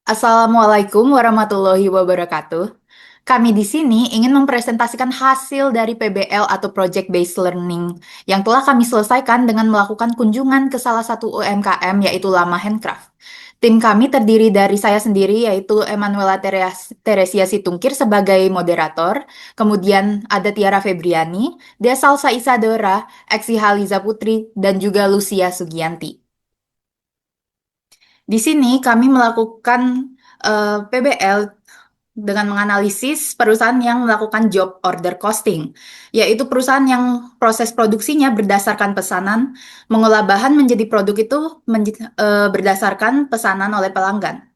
Assalamualaikum warahmatullahi wabarakatuh. Kami di sini ingin mempresentasikan hasil dari PBL atau Project Based Learning yang telah kami selesaikan dengan melakukan kunjungan ke salah satu UMKM yaitu Lama Handcraft. Tim kami terdiri dari saya sendiri yaitu Emanuela Teresia Situngkir sebagai moderator, kemudian ada Tiara Febriani, Desalsa Isadora, Eksi Haliza Putri, dan juga Lucia Sugianti. Di sini kami melakukan PBL dengan menganalisis perusahaan yang melakukan job order costing, yaitu perusahaan yang proses produksinya berdasarkan pesanan, mengolah bahan menjadi produk itu berdasarkan pesanan oleh pelanggan.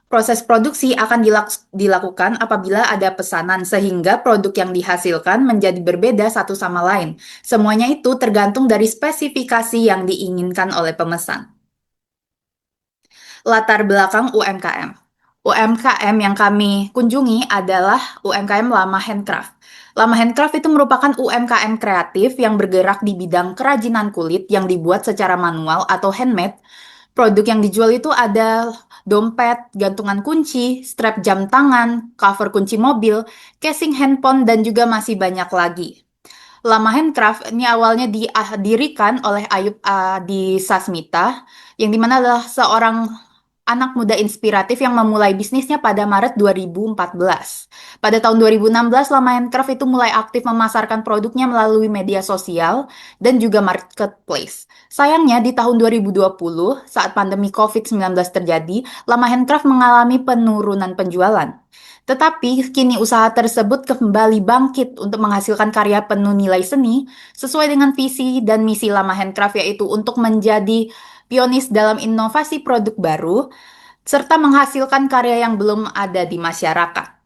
Proses produksi akan dilakukan apabila ada pesanan, sehingga produk yang dihasilkan menjadi berbeda satu sama lain. Semuanya itu tergantung dari spesifikasi yang diinginkan oleh pemesan. Latar belakang UMKM. UMKM yang kami kunjungi adalah UMKM Lama Handcraft. Lama Handcraft itu merupakan UMKM kreatif yang bergerak di bidang kerajinan kulit yang dibuat secara manual atau handmade. Produk yang dijual itu ada dompet, gantungan kunci, strap jam tangan, cover kunci mobil, casing handphone, dan juga masih banyak lagi. Lama Handcraft ini awalnya didirikan oleh Ayub Adi Sasmita, yang dimana adalah seorang anak muda inspiratif yang memulai bisnisnya pada Maret 2014. Pada tahun 2016, Lama Handcraft itu mulai aktif memasarkan produknya melalui media sosial dan juga marketplace. Sayangnya di tahun 2020, saat pandemi COVID-19 terjadi, Lama Handcraft mengalami penurunan penjualan. Tetapi kini usaha tersebut kembali bangkit untuk menghasilkan karya penuh nilai seni sesuai dengan visi dan misi Lama Handcraft, yaitu untuk menjadi pionis dalam inovasi produk baru serta menghasilkan karya yang belum ada di masyarakat.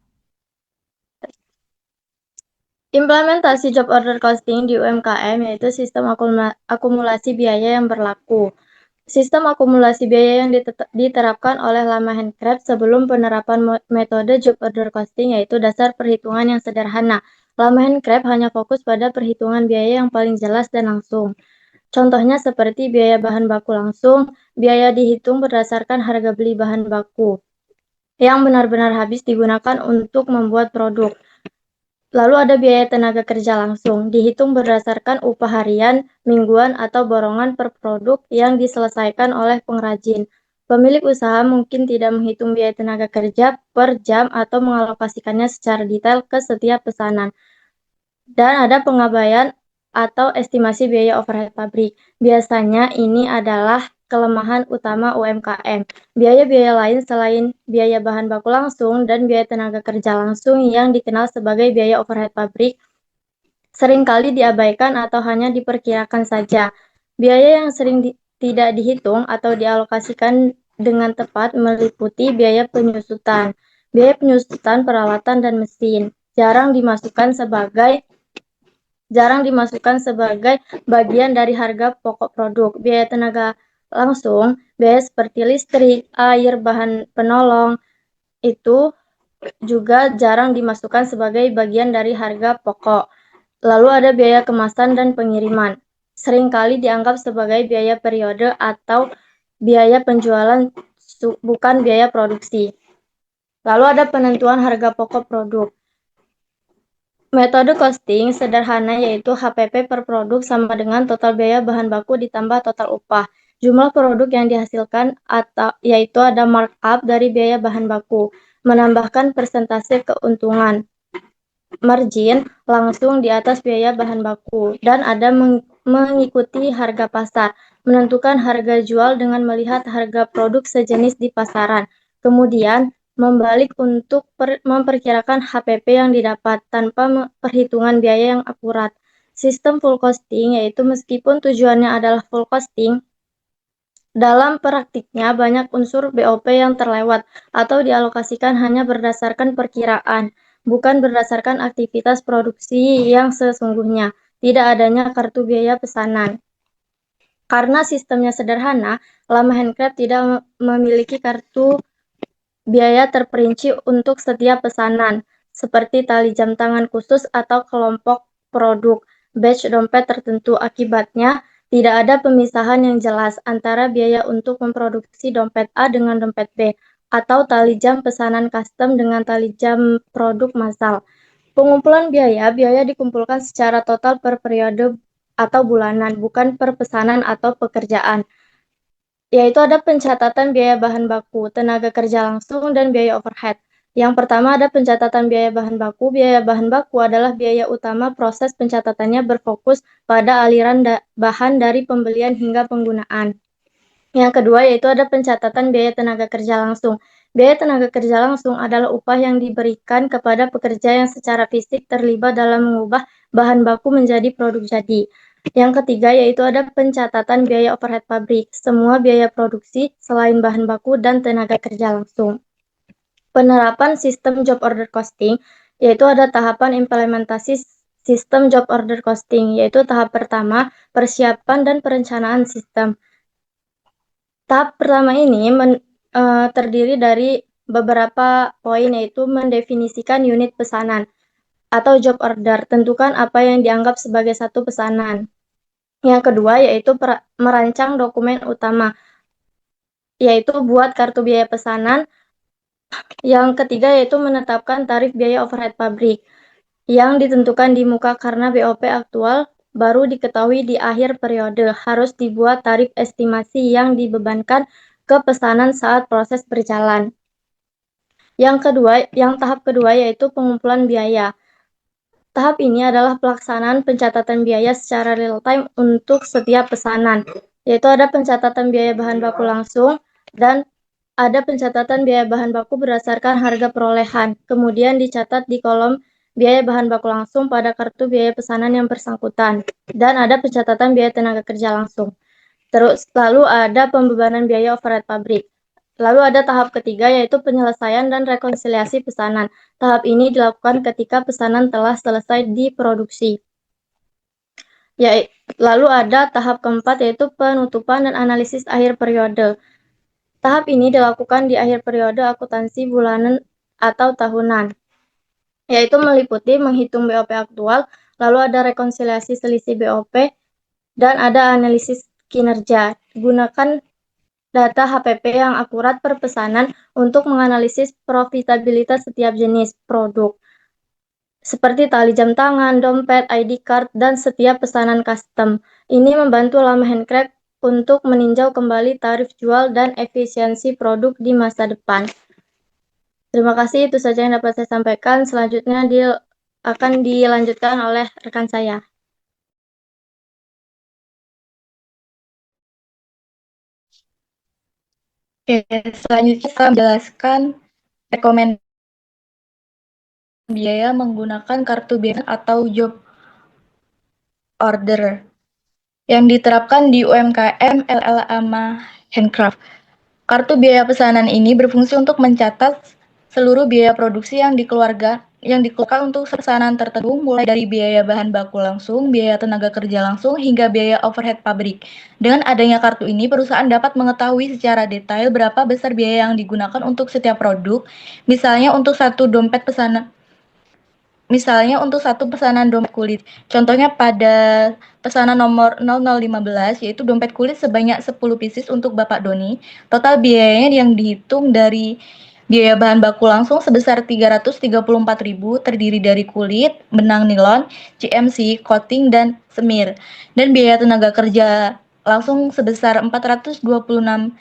Implementasi job order costing di UMKM yaitu sistem akumulasi biaya yang berlaku. Sistem akumulasi biaya yang diterapkan oleh Lama Handcraft sebelum penerapan metode job order costing yaitu dasar perhitungan yang sederhana. Lama Handcraft hanya fokus pada perhitungan biaya yang paling jelas dan langsung. Contohnya seperti biaya bahan baku langsung, biaya dihitung berdasarkan harga beli bahan baku yang benar-benar habis digunakan untuk membuat produk. Lalu ada biaya tenaga kerja langsung, dihitung berdasarkan upah harian, mingguan, atau borongan per produk yang diselesaikan oleh pengrajin. Pemilik usaha mungkin tidak menghitung biaya tenaga kerja per jam atau mengalokasikannya secara detail ke setiap pesanan. Dan ada pengabaian atau estimasi biaya overhead pabrik. Biasanya ini adalah kelemahan utama UMKM. Biaya-biaya lain selain biaya bahan baku langsung dan biaya tenaga kerja langsung yang dikenal sebagai biaya overhead pabrik seringkali diabaikan atau hanya diperkirakan saja. Biaya yang tidak dihitung atau dialokasikan dengan tepat meliputi biaya penyusutan. Biaya penyusutan peralatan dan mesin jarang dimasukkan sebagai bagian dari harga pokok produk. Biaya tenaga langsung, biaya seperti listrik, air, bahan penolong, itu juga jarang dimasukkan sebagai bagian dari harga pokok. Lalu ada biaya kemasan dan pengiriman. Seringkali dianggap sebagai biaya periode atau biaya penjualan, bukan biaya produksi. Lalu ada penentuan harga pokok produk. Metode costing sederhana yaitu HPP per produk sama dengan total biaya bahan baku ditambah total upah. Jumlah produk yang dihasilkan yaitu ada markup dari biaya bahan baku, menambahkan persentase keuntungan, margin langsung di atas biaya bahan baku, dan ada mengikuti harga pasar, menentukan harga jual dengan melihat harga produk sejenis di pasaran. Kemudian membalik untuk memperkirakan HPP yang didapat tanpa perhitungan biaya yang akurat. Sistem full costing yaitu meskipun tujuannya adalah full costing, dalam praktiknya banyak unsur BOP yang terlewat atau dialokasikan hanya berdasarkan perkiraan, bukan berdasarkan aktivitas produksi yang sesungguhnya. Tidak adanya kartu biaya pesanan. Karena sistemnya sederhana, Lama Handcraft tidak memiliki kartu biaya terperinci untuk setiap pesanan, seperti tali jam tangan khusus atau kelompok produk, batch dompet tertentu. Akibatnya, tidak ada pemisahan yang jelas antara biaya untuk memproduksi dompet A dengan dompet B. atau tali jam pesanan custom dengan tali jam produk massal. Pengumpulan biaya, biaya dikumpulkan secara total per periode atau bulanan, bukan per pesanan atau pekerjaan. Yaitu ada pencatatan biaya bahan baku, tenaga kerja langsung, dan biaya overhead. Yang pertama ada pencatatan biaya bahan baku. Biaya bahan baku adalah biaya utama proses pencatatannya berfokus pada aliran bahan dari pembelian hingga penggunaan. Yang kedua yaitu ada pencatatan biaya tenaga kerja langsung. Biaya tenaga kerja langsung adalah upah yang diberikan kepada pekerja yang secara fisik terlibat dalam mengubah bahan baku menjadi produk jadi. Yang ketiga yaitu ada pencatatan biaya overhead pabrik, semua biaya produksi selain bahan baku dan tenaga kerja langsung. Penerapan sistem job order costing, yaitu ada tahapan implementasi sistem job order costing, yaitu tahap pertama, persiapan dan perencanaan sistem. Tahap pertama ini terdiri dari beberapa poin, yaitu mendefinisikan unit pesanan atau job order, tentukan apa yang dianggap sebagai satu pesanan. Yang kedua yaitu merancang dokumen utama, yaitu buat kartu biaya pesanan. Yang ketiga yaitu menetapkan tarif biaya overhead pabrik yang ditentukan di muka karena BOP aktual baru diketahui di akhir periode. Harus dibuat tarif estimasi yang dibebankan ke pesanan saat proses berjalan. Yang tahap kedua yaitu pengumpulan biaya. Tahap ini adalah pelaksanaan pencatatan biaya secara real time untuk setiap pesanan, yaitu ada pencatatan biaya bahan baku langsung dan ada pencatatan biaya bahan baku berdasarkan harga perolehan, kemudian dicatat di kolom biaya bahan baku langsung pada kartu biaya pesanan yang bersangkutan, dan ada pencatatan biaya tenaga kerja langsung. Terus lalu ada pembebanan biaya overhead pabrik. Lalu ada tahap ketiga yaitu penyelesaian dan rekonsiliasi pesanan. Tahap ini dilakukan ketika pesanan telah selesai diproduksi. Ya, lalu ada tahap keempat yaitu penutupan dan analisis akhir periode. Tahap ini dilakukan di akhir periode akuntansi bulanan atau tahunan, yaitu meliputi menghitung BOP aktual, lalu ada rekonsiliasi selisih BOP, dan ada analisis kinerja. Gunakan data HPP yang akurat per pesanan untuk menganalisis profitabilitas setiap jenis produk, seperti tali jam tangan, dompet, ID card, dan setiap pesanan custom. Ini membantu Lama Handcraft untuk meninjau kembali tarif jual dan efisiensi produk di masa depan. Terima kasih, itu saja yang dapat saya sampaikan. Selanjutnya akan dilanjutkan oleh rekan saya. Oke, selanjutnya saya menjelaskan rekomendasi biaya menggunakan kartu biaya atau job order yang diterapkan di UMKM LLAMA Handcraft. Kartu biaya pesanan ini berfungsi untuk mencatat seluruh biaya produksi yang dikeluarkan untuk pesanan tertentu, mulai dari biaya bahan baku langsung, biaya tenaga kerja langsung, hingga biaya overhead pabrik. Dengan adanya kartu ini, perusahaan dapat mengetahui secara detail berapa besar biaya yang digunakan untuk setiap produk. Misalnya untuk satu pesanan dompet kulit. Contohnya pada pesanan nomor 0015, yaitu dompet kulit sebanyak 10 pieces untuk Bapak Doni. Total biayanya yang dihitung dari biaya bahan baku langsung sebesar 334.000, terdiri dari kulit, benang nilon, CMC, coating, dan semir. Dan biaya tenaga kerja langsung sebesar 426.800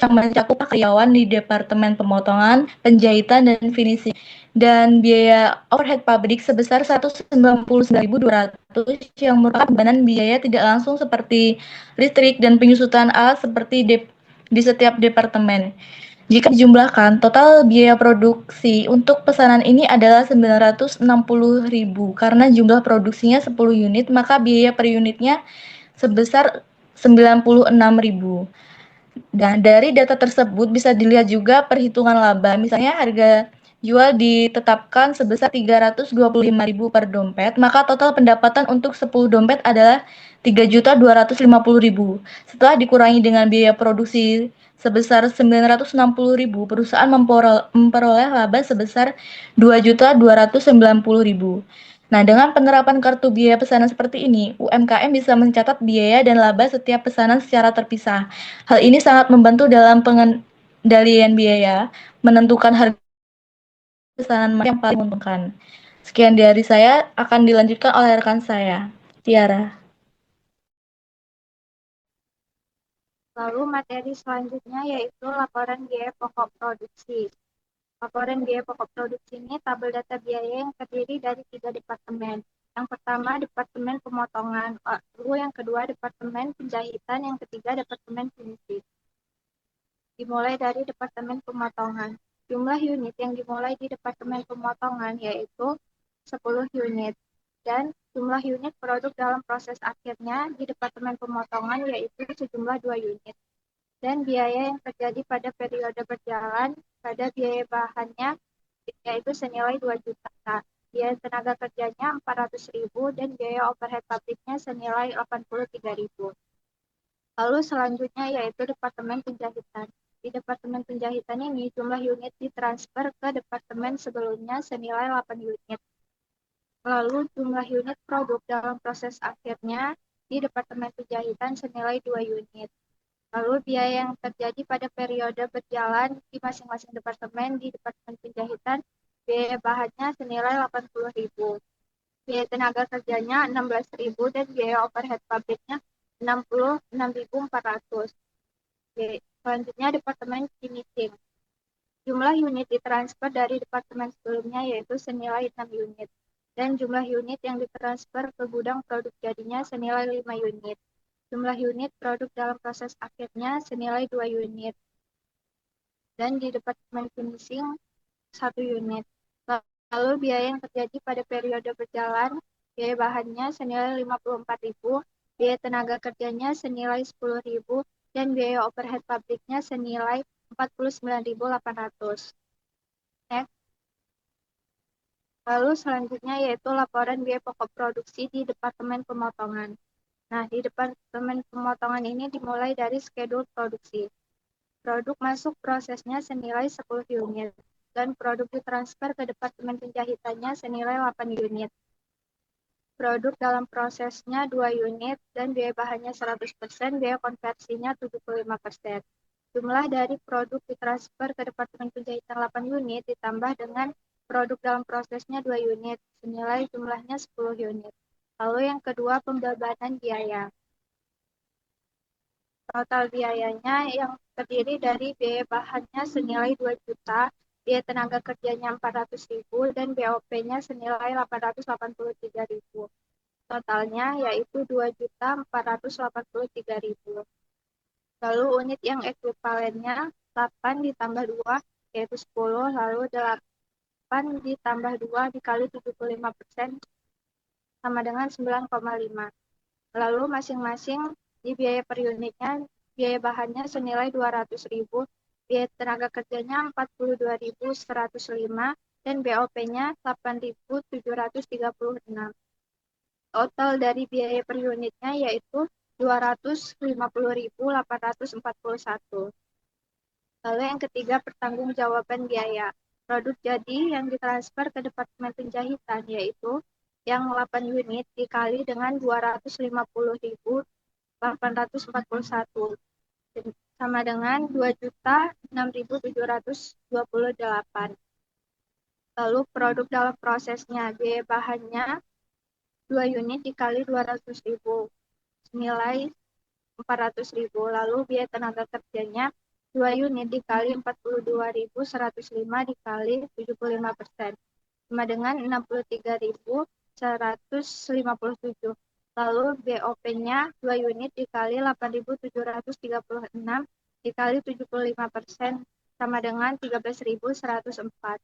yang mencakup karyawan di Departemen Pemotongan, Penjahitan, dan Finishing. Dan biaya overhead pabrik sebesar 199.200 yang merupakan bebanan biaya tidak langsung seperti listrik dan penyusutan alat seperti di setiap departemen. Jika dijumlahkan, total biaya produksi untuk pesanan ini adalah 960.000. Karena jumlah produksinya 10 unit, maka biaya per unitnya sebesar 96.000. Nah, dari data tersebut bisa dilihat juga perhitungan laba. Misalnya harga jual ditetapkan sebesar 325.000 per dompet, maka total pendapatan untuk 10 dompet adalah 3.250.000. Setelah dikurangi dengan biaya produksi sebesar 960.000, perusahaan memperoleh laba sebesar 2.290.000. Nah, dengan penerapan kartu biaya pesanan seperti ini, UMKM bisa mencatat biaya dan laba setiap pesanan secara terpisah. Hal ini sangat membantu dalam pengendalian biaya, menentukan harga pesanan yang paling menguntungkan. Sekian dari saya, akan dilanjutkan oleh rekan saya, Tiara. Lalu materi selanjutnya yaitu laporan biaya pokok produksi. Laporan biaya pokok produksi ini tabel data biaya yang terdiri dari 3 departemen. Yang pertama Departemen Pemotongan, lalu yang kedua Departemen Penjahitan, yang ketiga Departemen Finishing. Dimulai dari Departemen Pemotongan. Jumlah unit yang dimulai di Departemen Pemotongan yaitu 10 unit. Dan jumlah unit produk dalam proses akhirnya di Departemen Pemotongan yaitu sejumlah 2 unit. Dan biaya yang terjadi pada periode berjalan pada biaya bahannya yaitu senilai 2 juta. Biaya tenaga kerjanya 400.000 dan biaya overhead pabriknya senilai 83.000. Lalu selanjutnya yaitu Departemen Penjahitan. Di Departemen Penjahitan ini jumlah unit ditransfer ke departemen sebelumnya senilai 8 unit. Lalu jumlah unit produk dalam proses akhirnya di Departemen Penjahitan senilai 2 unit. Lalu biaya yang terjadi pada periode berjalan di masing-masing departemen di Departemen Penjahitan, biaya bahannya senilai 80.000. Biaya tenaga kerjanya 16.000 dan biaya overhead pabriknya 66.400. Selanjutnya Departemen Finishing. Jumlah unit ditransfer dari departemen sebelumnya yaitu senilai 6 unit. Dan jumlah unit yang ditransfer ke gudang produk jadinya senilai 5 unit. Jumlah unit produk dalam proses akhirnya senilai 2 unit. Dan di Departemen Finishing 1 unit. Lalu biaya yang terjadi pada periode berjalan, biaya bahannya senilai 54.000, biaya tenaga kerjanya senilai 10.000, dan biaya overhead pabriknya senilai 49.800. Next. Lalu selanjutnya yaitu laporan biaya pokok produksi di Departemen Pemotongan. Nah, di Departemen Pemotongan ini dimulai dari schedule produksi. Produk masuk prosesnya senilai 10 unit, dan produk ditransfer ke Departemen Penjahitannya senilai 8 unit. Produk dalam prosesnya 2 unit, dan biaya bahannya 100%, biaya konversinya 75%. Jumlah dari produk ditransfer ke Departemen Penjahitan 8 unit ditambah dengan produk dalam prosesnya 2 unit, senilai jumlahnya 10 unit. Lalu yang kedua, pembebanan biaya. Total biayanya yang terdiri dari biaya bahannya senilai 2 juta, biaya tenaga kerjanya 400.000, dan BOP-nya senilai 883.000. Totalnya yaitu 2.483.000. Lalu unit yang ekuivalennya 8 ditambah 2 yaitu 10, lalu 8 ditambah 2 dikali 75% sama dengan 9,5. Lalu masing-masing di biaya per unitnya, biaya bahannya senilai 200.000, biaya tenaga kerjanya 42.105, dan BOP-nya 8.736. Total dari biaya per unitnya yaitu 250.841. Lalu yang ketiga, pertanggungjawaban biaya. Produk jadi yang ditransfer ke Departemen Penjahitan yaitu yang 8 unit dikali dengan 250.841 sama dengan 2.006.728. Lalu produk dalam prosesnya, biaya bahannya 2 unit dikali 200.000 senilai 400.000. Lalu biaya tenaga kerjanya 2 unit dikali 42.105 dikali 75% sama dengan 63.157. Lalu BOP-nya 2 unit dikali 8.736 dikali 75% sama dengan 13.104.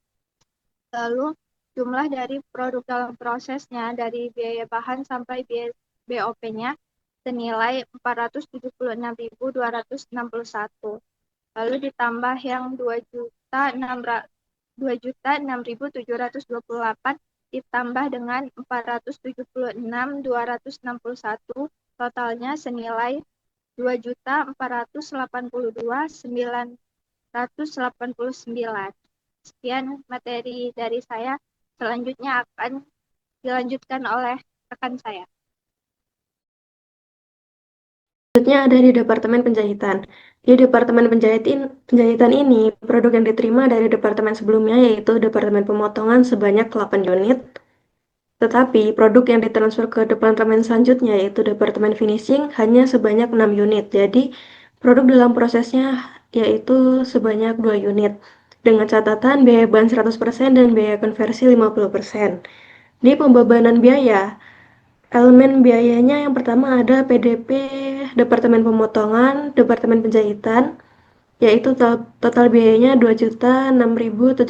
Lalu jumlah dari produk dalam prosesnya dari biaya bahan sampai biaya BOP-nya senilai 476.261. Lalu ditambah yang 2.006.728 ditambah dengan 476.261, totalnya senilai 2.482.989. Sekian materi dari saya. Selanjutnya akan dilanjutkan oleh rekan saya. Selanjutnya ada di Departemen Penjahitan. Di Departemen Penjahitan ini, produk yang diterima dari departemen sebelumnya yaitu Departemen Pemotongan sebanyak 8 unit. Tetapi produk yang ditransfer ke departemen selanjutnya yaitu Departemen Finishing hanya sebanyak 6 unit. Jadi produk dalam prosesnya yaitu sebanyak 2 unit. Dengan catatan biaya bahan 100% dan biaya konversi 50%. Di pembebanan biaya, elemen biayanya yang pertama ada PDP Departemen Pemotongan, Departemen Penjahitan, yaitu total biayanya Rp2.006.728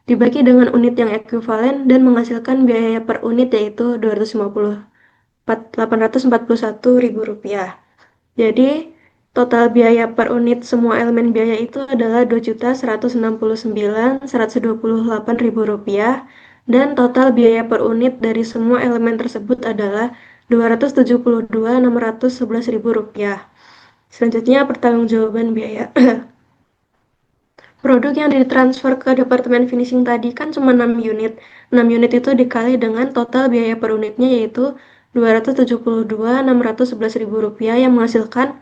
dibagi dengan unit yang ekuivalen dan menghasilkan biaya per unit yaitu Rp841.000. Jadi total biaya per unit semua elemen biaya itu adalah Rp2.169.128 dan total biaya per unit dari semua elemen tersebut adalah Rp272.611.000. Selanjutnya pertanggungjawaban biaya. Produk yang ditransfer ke departemen finishing tadi kan cuma 6 unit. 6 unit itu dikali dengan total biaya per unitnya yaitu Rp272.611.000 yang menghasilkan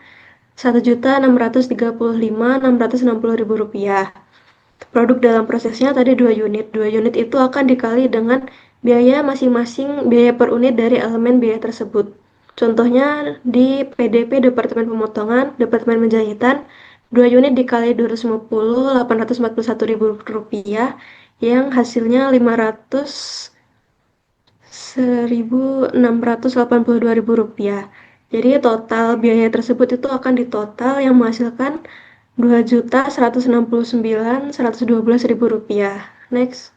Rp1.635.660.000. Produk dalam prosesnya tadi 2 unit. 2 unit itu akan dikali dengan biaya masing-masing biaya per unit dari elemen biaya tersebut. Contohnya di PDP Departemen Pemotongan, Departemen Penjahitan, 2 unit dikali 250, Rp841.000 yang hasilnya Rp682.000. Jadi total biaya tersebut itu akan ditotal yang menghasilkan Rp2.169.112.000. Next.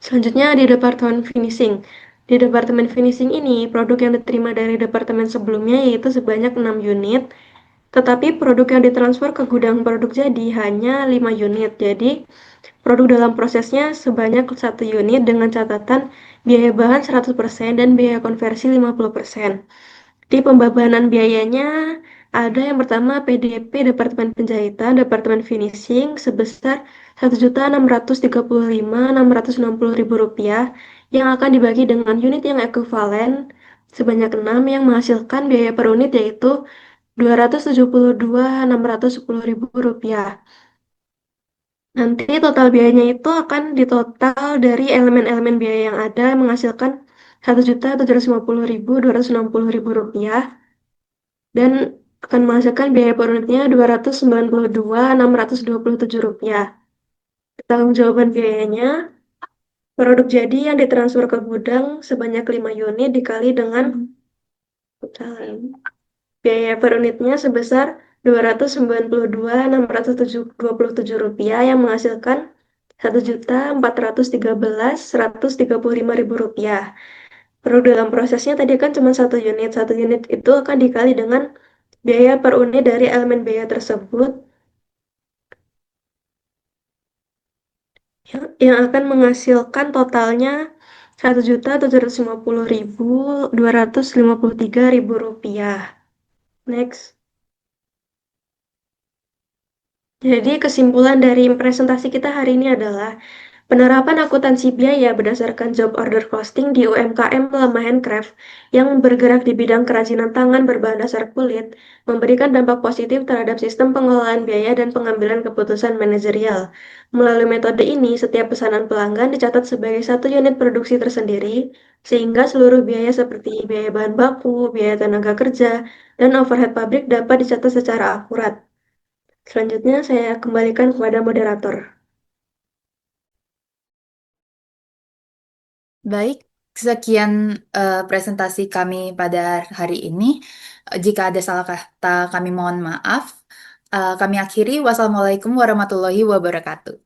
Selanjutnya di Departemen Finishing. Di Departemen Finishing ini, produk yang diterima dari departemen sebelumnya yaitu sebanyak 6 unit, tetapi produk yang ditransfer ke gudang produk jadi hanya 5 unit. Jadi, produk dalam prosesnya sebanyak 1 unit dengan catatan biaya bahan 100% dan biaya konversi 50%. Di pembebanan biayanya ada yang pertama PDP Departemen Penjahitan, Departemen Finishing sebesar Rp1.635.660.000 yang akan dibagi dengan unit yang ekuivalen sebanyak 6 yang menghasilkan biaya per unit yaitu Rp272.610.000. Nanti total biayanya itu akan ditotal dari elemen-elemen biaya yang ada menghasilkan Rp1.750.260.000 dan akan menghasilkan biaya per unitnya Rp292.627. Pertanggungjawaban biayanya, produk jadi yang ditransfer ke gudang sebanyak 5 unit dikali dengan biaya per unitnya sebesar Rp292.627 yang menghasilkan Rp1.413.135.000. Produk dalam prosesnya tadi kan cuma 1 unit. 1 unit itu akan dikali dengan biaya per unit dari elemen biaya tersebut yang akan menghasilkan totalnya Rp1.750.253.000. Next. Jadi kesimpulan dari presentasi kita hari ini adalah penerapan akuntansi biaya berdasarkan job order costing di UMKM Lemah Handcraft yang bergerak di bidang kerajinan tangan berbahan dasar kulit memberikan dampak positif terhadap sistem pengelolaan biaya dan pengambilan keputusan manajerial. Melalui metode ini, setiap pesanan pelanggan dicatat sebagai satu unit produksi tersendiri, sehingga seluruh biaya seperti biaya bahan baku, biaya tenaga kerja, dan overhead pabrik dapat dicatat secara akurat. Selanjutnya saya kembalikan kepada moderator. Baik, sekian presentasi kami pada hari ini. Jika ada salah kata, kami mohon maaf. Kami akhiri. Wassalamualaikum warahmatullahi wabarakatuh.